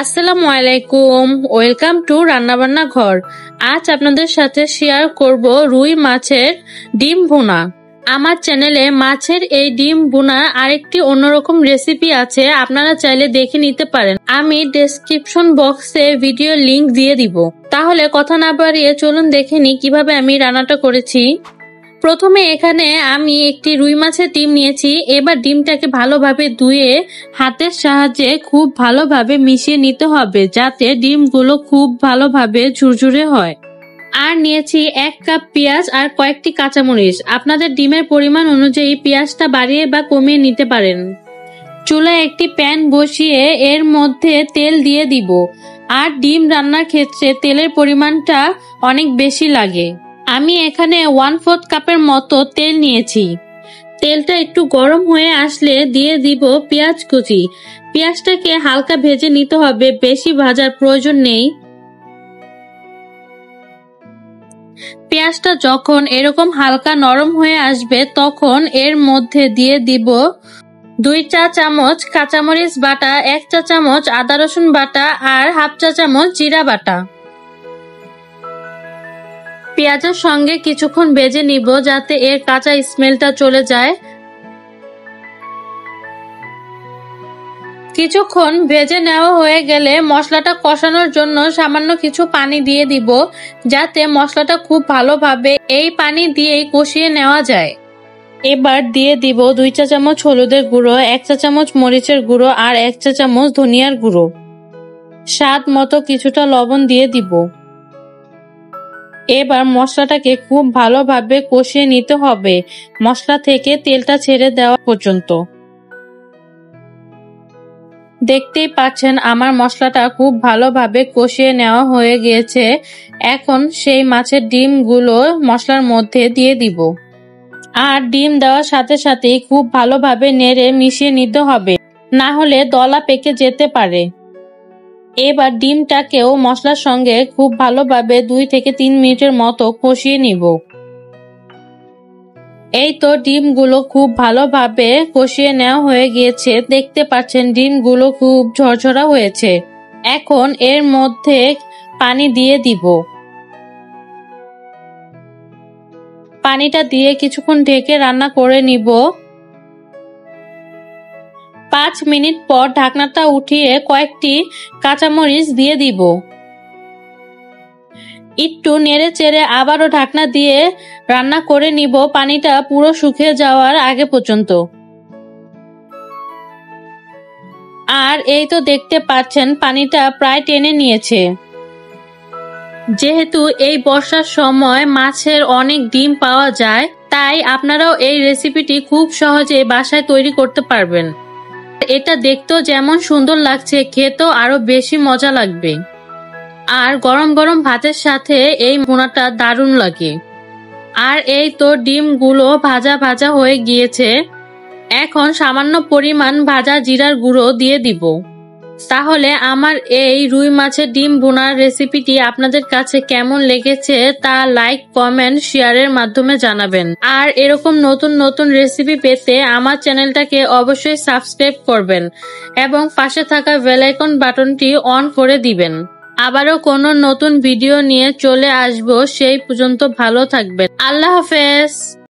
আসসালামু আলাইকুম, welcome to রান্নাবান্না ঘর। আজ আপনাদের সাথে শেয়ার করব রুই মাছের ডিম ভুনা। আমার চ্যানেলে মাছের এই ডিম ভুনার আরেকটি অন্যরকম রেসিপি আছে, আপনারা চাইলে দেখে নিতে পারেন। আমি ডেসক্রিপশন বক্সে ভিডিও লিংক দিয়ে দিব। তাহলে কথা না বাড়িয়ে চলুন দেখে নিই কিভাবে আমি রান্নাটা করেছি। প্রথমে এখানে আমি একটি রুই মাছের ডিম নিয়েছি। এবার ডিমটাকে ভালোভাবে ধুয়ে হাতের সাহায্যে খুব ভালোভাবে মিশিয়ে নিতে হবে, যাতে ডিমগুলো খুব ভালোভাবে ঝুরঝুরে হয়। আর নিয়েছি 1 কাপ পেঁয়াজ আর কয়েকটি কাঁচামরিচ। আপনাদের ডিমের পরিমাণ অনুযায়ী পেঁয়াজটা বাড়িয়ে বা কমিয়ে নিতে পারেন। চুলায় একটি প্যান বসিয়ে এর মধ্যে তেল দিয়ে দিব। আর ডিম রান্নার ক্ষেত্রে তেলের পরিমাণটা অনেক বেশি লাগে। আমি এখানে 1/4 কাপের মতো তেল নিয়েছি। তেলটা একটু গরম হয়ে আসলে দিয়ে দিব পেঁয়াজ কুচি। পেঁয়াজটাকে হালকা ভেজে নিতে হবে, বেশি ভাজার প্রয়োজন নেই। পেঁয়াজটা যখন এরকম হালকা নরম হয়ে আসবে তখন এর মধ্যে দিয়ে দিব 2 চা চামচ কাঁচামরিচ বাটা, 1 চা চামচ আদা রসুন বাটা আর 1/2 চা চামচ জিরা বাটা। পেঁয়াজের সঙ্গে কিছুক্ষণ ভেজে নিব, যাতে এর কাঁচা স্মেলটা চলে যায়। কিছুক্ষণ ভেজে নেওয়া হয়ে গেলে মশলাটা কষানোর জন্য সামান্য কিছু পানি দিয়ে দিব, যাতে মশলাটা খুব ভালোভাবে এই পানি দিয়েই কষিয়ে নেওয়া যায়। এবার দিয়ে দিব 2 চা চামচ হলুদের গুঁড়ো, 1 চা চামচ মরিচের গুঁড়ো আর 1 চা চামচ ধনিয়ার গুঁড়ো। স্বাদ মতো কিছুটা লবণ দিয়ে দিব। এবার মশলাটাকে খুব ভালোভাবে কষিয়ে নিতে হবে, মশলা থেকে তেলটা ছেড়ে দেওয়া পর্যন্ত। দেখতেই পাচ্ছেন আমার মশলাটা খুব ভালোভাবে কষিয়ে নেওয়া হয়ে গিয়েছে। এখন সেই মাছের ডিমগুলো মশলার মধ্যে দিয়ে দিব। আর ডিম দেওয়ার সাথে সাথেই খুব ভালোভাবে নেড়ে মিশিয়ে নিতে হবে, না হলে দলা পেকে যেতে পারে। এবার ডিমটাকেও মশলার সঙ্গে খুব ভালোভাবে 2 থেকে 3 মিনিটের মতো কষিয়ে নিব। এই তো ডিমগুলো খুব ভালোভাবে কষিয়ে নেওয়া হয়ে গিয়েছে। দেখতে পাচ্ছেন ডিমগুলো খুব ঝরঝরা হয়েছে। এখন এর মধ্যে পানি দিয়ে দিব। পানিটা দিয়ে কিছুক্ষণ ঢেকে রান্না করে নিব। 5 মিনিট পর ঢাকনাটা উঠিয়ে কয়েকটি কাঁচামরিচ দিয়ে দিব। একটু নেড়ে চেড়ে আবারও ঢাকনা দিয়ে রান্না করে নিব, পানিটা পুরো শুকিয়ে যাওয়ার আগে পর্যন্ত। আর এই তো দেখতে পাচ্ছেন পানিটা প্রায় টেনে নিয়েছে। যেহেতু এই বর্ষার সময় মাছের অনেক ডিম পাওয়া যায়, তাই আপনারাও এই রেসিপিটি খুব সহজে বাসায় তৈরি করতে পারবেন। এটা দেখতেও যেমন সুন্দর লাগছে, খেতেও আরো বেশি মজা লাগবে। আর গরম গরম ভাতের সাথে এই ভুনাটা দারুণ লাগে। আর এই তো ডিমগুলো ভাজা ভাজা হয়ে গিয়েছে। এখন সামান্য পরিমাণ ভাজা জিরার গুঁড়ো দিয়ে দিব। তাহলে আমার এই রুই মাছের ডিম ভুনার রেসিপিটি আপনাদের কাছে কেমন লেগেছে তা লাইক, কমেন্ট, শেয়ারের মাধ্যমে জানাবেন। আর এরকম নতুন নতুন রেসিপি পেতে আমার চ্যানেলটাকে অবশ্যই সাবস্ক্রাইব করবেন এবং পাশে থাকা বেল আইকন বাটনটি অন করে দিবেন। আবারও কোনো নতুন ভিডিও নিয়ে চলে আসবো, সেই পর্যন্ত ভালো থাকবেন। আল্লাহ হাফেজ।